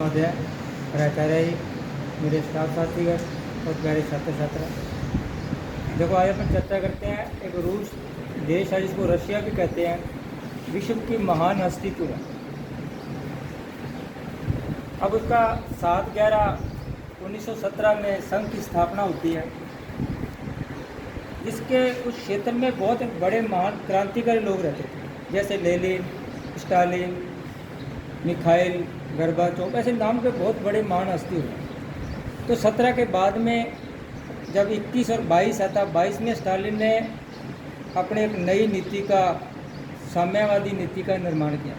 महोदय, प्राचार्य जी, मेरे स्टाफ साथीगण और प्यारे छात्र छात्रा। देखो, आज अपन चर्चा करते हैं एक रूस देश है जिसको रशिया भी कहते हैं, विश्व की महान हस्ती को है। अब उसका 7/11/1917 में संघ की स्थापना होती है, जिसके उस क्षेत्र में बहुत बड़े महान क्रांतिकारी लोग रहते थे, जैसे लेनिन, स्टालिन, मिखाइल गोर्बाचोव, ऐसे नाम के बहुत बड़े महान हस्ती हुए। तो 17 के बाद में जब 21 और 22 आता, 22 में स्टालिन ने अपने एक नई नीति का, साम्यवादी नीति का निर्माण किया।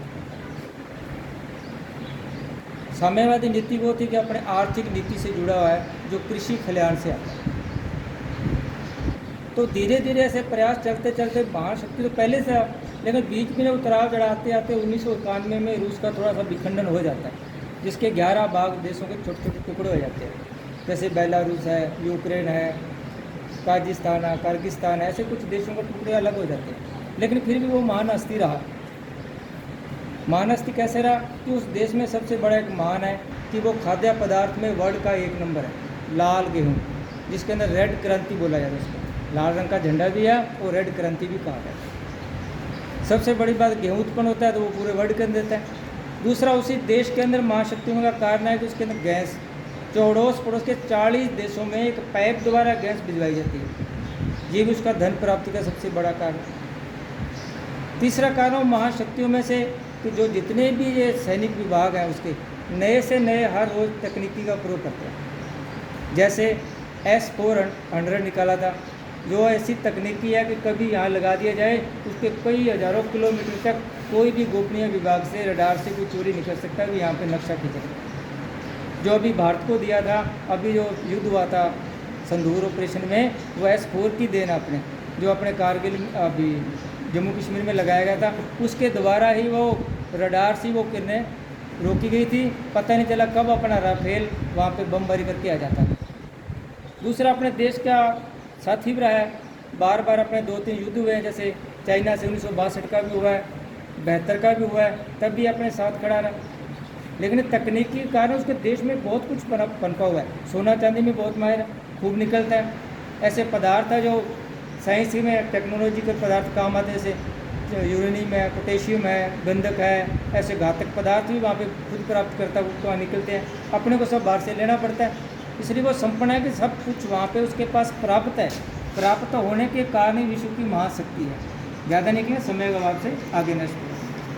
साम्यवादी नीति वो थी कि अपने आर्थिक नीति से जुड़ा हुआ है, जो कृषि खलिहान से आता है। तो धीरे धीरे ऐसे प्रयास चलते चलते महाशक्ति तो पहले से, लेकिन बीच में उतराव चढ़ाते आते 1991 में रूस का थोड़ा सा विखंडन हो जाता है, जिसके 11 भाग देशों के छोटे छोटे टुकड़े हो जाते हैं, जैसे बेलारूस है, यूक्रेन है, काजिस्तान है, किर्गिस्तान है, ऐसे कुछ देशों के टुकड़े अलग हो जाते हैं। लेकिन फिर भी वो महान हस्ती रहा। महान हस्ती कैसे रहा कि उस देश में सबसे बड़ा एक महान है कि वो खाद्य पदार्थ में वर्ल्ड का 1 नंबर है, लाल गेहूँ, जिसके अंदर रेड क्रांति बोला जाता है। उसको लाल रंग का झंडा भी है और रेड क्रांति भी कहा जाता है। सबसे बड़ी बात, गेहूँ उत्पन्न होता है तो वो पूरे वर्ल्ड के अंदर देता है। दूसरा, उसी देश के अंदर महाशक्तियों का कारण है कि उसके अंदर गैस, जो अड़ोस पड़ोस के 40 देशों में एक पाइप द्वारा गैस भिजवाई जाती है। ये भी उसका धन प्राप्ति का सबसे बड़ा कारण। तीसरा कारण महाशक्तियों में से कि जो जितने भी ये सैनिक विभाग हैं, उसके नए से नए हर रोज़ तकनीकी का प्रयोग करते हैं। जैसे S-400 निकाला था, जो ऐसी तकनीकी है कि कभी यहाँ लगा दिया जाए, उसके कई हज़ारों किलोमीटर तक कोई भी गोपनीय विभाग से, रडार से कोई चोरी नहीं कर सकता कि यहाँ पे नक्शा खींचा। जो अभी भारत को दिया था, अभी जो युद्ध हुआ था संदूर ऑपरेशन में, वो S-4 की देन अपने, जो अपने कारगिल अभी जम्मू कश्मीर में लगाया गया था, उसके द्वारा ही वो रडार से वो किरणें रोकी गई थी। पता नहीं चला कब अपना राफेल वहाँ पे बमबारी करके आ जाता। दूसरा, अपने देश का साथी भी रहा है, बार बार अपने 2-3 युद्ध हुए हैं, जैसे चाइना से 1962 का भी हुआ है, 72 का भी हुआ है, तब भी अपने साथ खड़ा रहा। लेकिन तकनीकी के कारण उसके देश में बहुत कुछ पनपा हुआ है। सोना चांदी में बहुत माहिर, खूब निकलता है। ऐसे पदार्थ है जो साइंस में टेक्नोलॉजिकल पदार्थ काम आते हैं, जैसे यूरेनियम है, पोटेशियम है, गंधक है, ऐसे घातक पदार्थ भी वहाँ पे खुद प्राप्त करता है, वहाँ निकलते हैं। अपने को सब बाहर से लेना पड़ता है, इसलिए वो संपन्न है कि सब कुछ वहाँ पे उसके पास प्राप्त है। प्राप्त होने के कारण ही विश्व की महाशक्ति है। ज़्यादा नहीं किया, समय के अभाव से आगे नष्ट